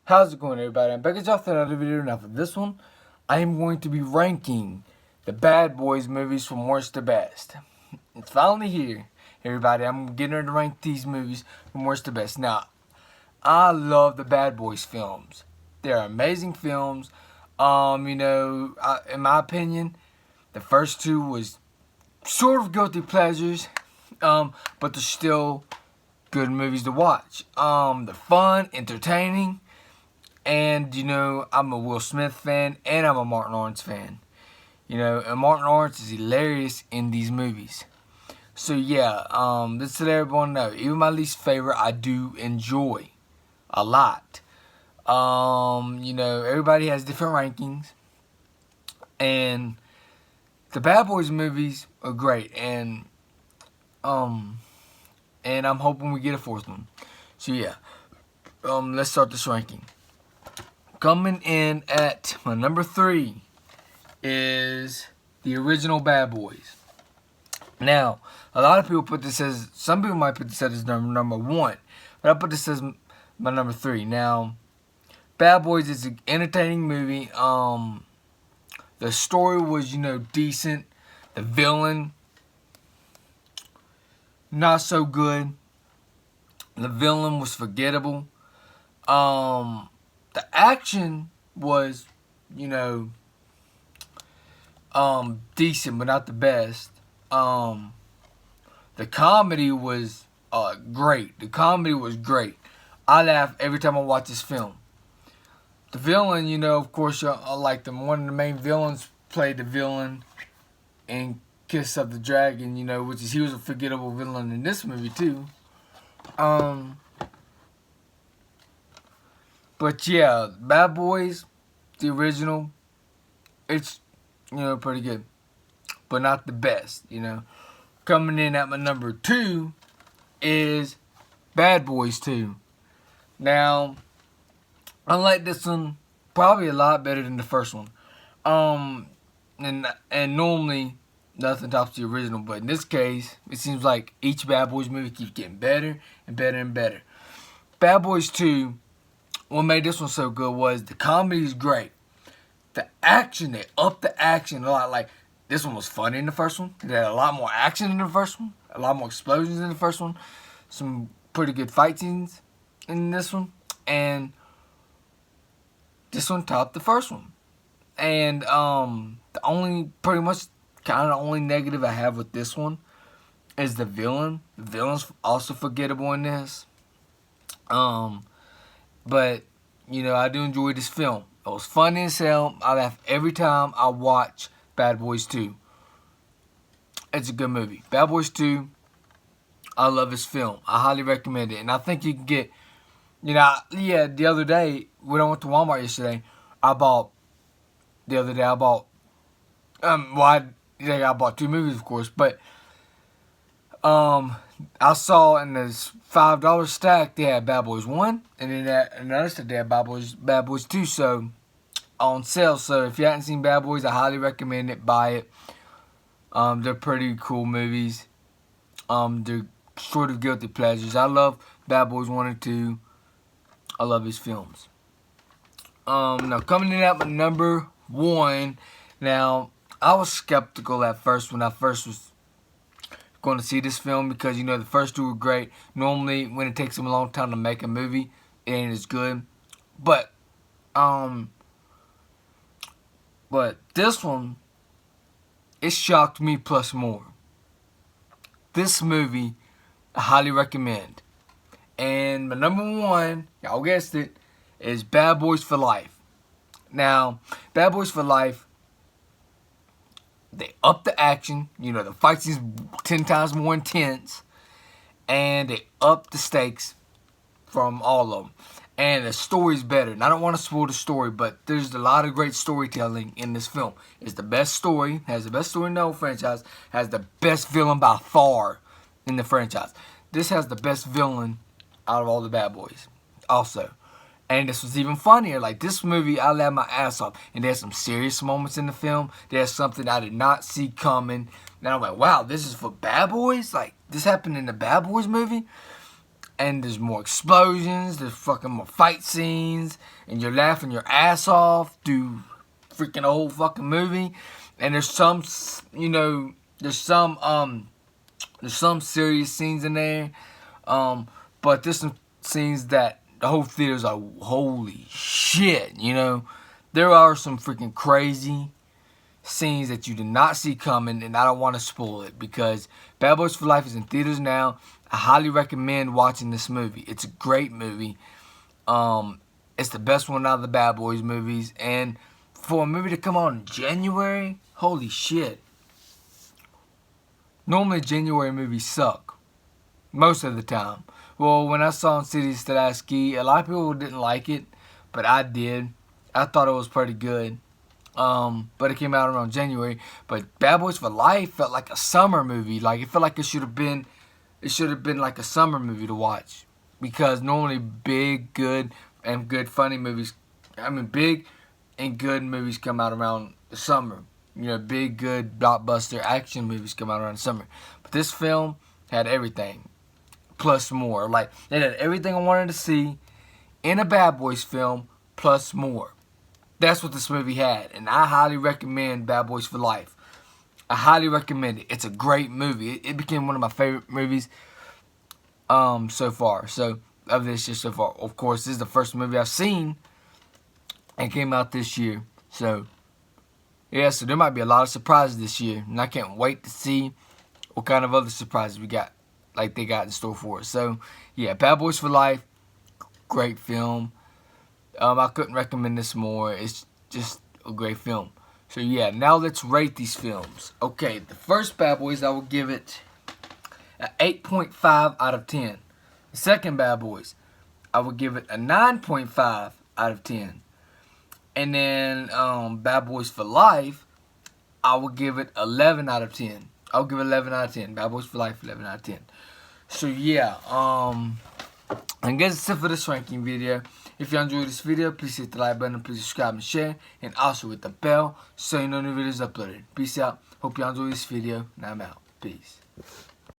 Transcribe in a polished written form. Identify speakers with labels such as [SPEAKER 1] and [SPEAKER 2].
[SPEAKER 1] How's it going, everybody? I'm back at y'all for another video. Now for this one, I am going to be ranking the Bad Boys movies from worst to best. It's finally here, everybody. I'm getting ready to rank these movies from worst to best. Now, I love the Bad Boys films. They're amazing films. In my opinion, the first two was sort of guilty pleasures, but they're still good movies to watch. They're fun, entertaining. And, I'm a Will Smith fan and I'm a Martin Lawrence fan. And Martin Lawrence is hilarious in these movies. So, yeah, just to let everyone know, even my least favorite, I do enjoy a lot. Everybody has different rankings. And the Bad Boys movies are great. And I'm hoping we get a fourth one. So, yeah, let's start this ranking. Coming in at my number 3 is the original Bad Boys. Now, a lot of people put this as, some people might put this as number 1, but I put this as my number 3. Now, Bad Boys is an entertaining movie. The story was, decent. The villain, not so good. The villain was forgettable. The action was, decent, but not the best. The comedy was great. The comedy was great. I laugh every time I watch this film. The villain, of course, I like them. One of the main villains played the villain in Kiss of the Dragon, which is, he was a forgettable villain in this movie too. But yeah, Bad Boys, the original, it's, pretty good. But not the best, Coming in at my number 2 is Bad Boys 2. Now, I like this one probably a lot better than the first one. And normally, nothing tops the original. But in this case, it seems like each Bad Boys movie keeps getting better and better and better. Bad Boys 2... what made this one so good was the comedy is great. The action, they upped the action a lot. Like, this one was funny in the first one. It had a lot more action in the first one. A lot more explosions in the first one. Some pretty good fight scenes in this one. And this one topped the first one. And the only, pretty much, kind of the only negative I have with this one is the villain. The villain's also forgettable in this. But, I do enjoy this film. It was funny as hell. I laugh every time I watch Bad Boys 2. It's a good movie. Bad Boys 2, I love this film. I highly recommend it. And I think you can get, the other day, when I went to Walmart yesterday, I bought 2 movies, of course. But, I saw in this $5 stack they had Bad Boys 1, and then another stack they had Bad Boys 2, so on sale. So if you haven't seen Bad Boys, I highly recommend it. Buy it. They're pretty cool movies. They're sort of guilty pleasures. I love Bad Boys 1 and 2. I love his films. Now coming in at my number 1. Now, I was skeptical at first when I first was going to see this film because, the first 2 were great. Normally, when it takes them a long time to make a movie, it ain't as good. But this one, it shocked me plus more. This movie, I highly recommend. And my number 1, y'all guessed it, is Bad Boys for Life. Now, Bad Boys for Life, they up the action, the fight scene's 10 times more intense, and they up the stakes from all of them. And the story's better. And I don't want to spoil the story, but there's a lot of great storytelling in this film. It's the best story, has the best story in the whole franchise, has the best villain by far in the franchise. This has the best villain out of all the Bad Boys, also. And this was even funnier. Like, this movie, I laughed my ass off. And there's some serious moments in the film. There's something I did not see coming. And I'm like, wow, this is for Bad Boys? Like, this happened in the Bad Boys movie? And there's more explosions, there's fucking more fight scenes, and you're laughing your ass off through freaking the whole fucking movie. And there's some, you know, there's some serious scenes in there, but there's some scenes that the whole theater's like, holy shit, you know. There are some freaking crazy scenes that you did not see coming, and I don't want to spoil it because Bad Boys for Life is in theaters now. I highly recommend watching this movie. It's a great movie. It's the best one out of the Bad Boys movies, and for a movie to come out in January, holy shit. Normally January movies suck, most of the time. Well, when I saw Cities Starsky, a lot of people didn't like it, but I did. I thought it was pretty good. But it came out around January. But Bad Boys for Life felt like a summer movie. Like, it felt like it should have been like a summer movie to watch. Because normally big, good, and good funny movies, big and good movies come out around the summer. You know, big, good, blockbuster action movies come out around the summer. But this film had everything, plus more. Like, it had everything I wanted to see in a Bad Boys film, plus more. That's what this movie had, and I highly recommend Bad Boys for Life. I highly recommend it. It's a great movie. It became one of my favorite movies so far. So, of this year so far. Of course, this is the first movie I've seen and came out this year. So, yeah, so there might be a lot of surprises this year, and I can't wait to see what kind of other surprises we got, like they got in store for us. So, yeah, Bad Boys for Life, great film. I couldn't recommend this more. It's just a great film. So yeah, now let's rate these films. Okay, the first Bad Boys, I will give it an 8.5 out of 10. The second Bad Boys, I will give it a 9.5 out of 10. And then Bad Boys for Life, I will give it 11 out of 10. I'll give it 11 out of 10. Bad Boys for Life, 11 out of 10. So yeah, I guess that's it for this ranking video. If you enjoyed this video, please hit the like button, please subscribe and share, and also hit the bell so you know new videos uploaded. Peace out. Hope you enjoyed this video, and I'm out. Peace.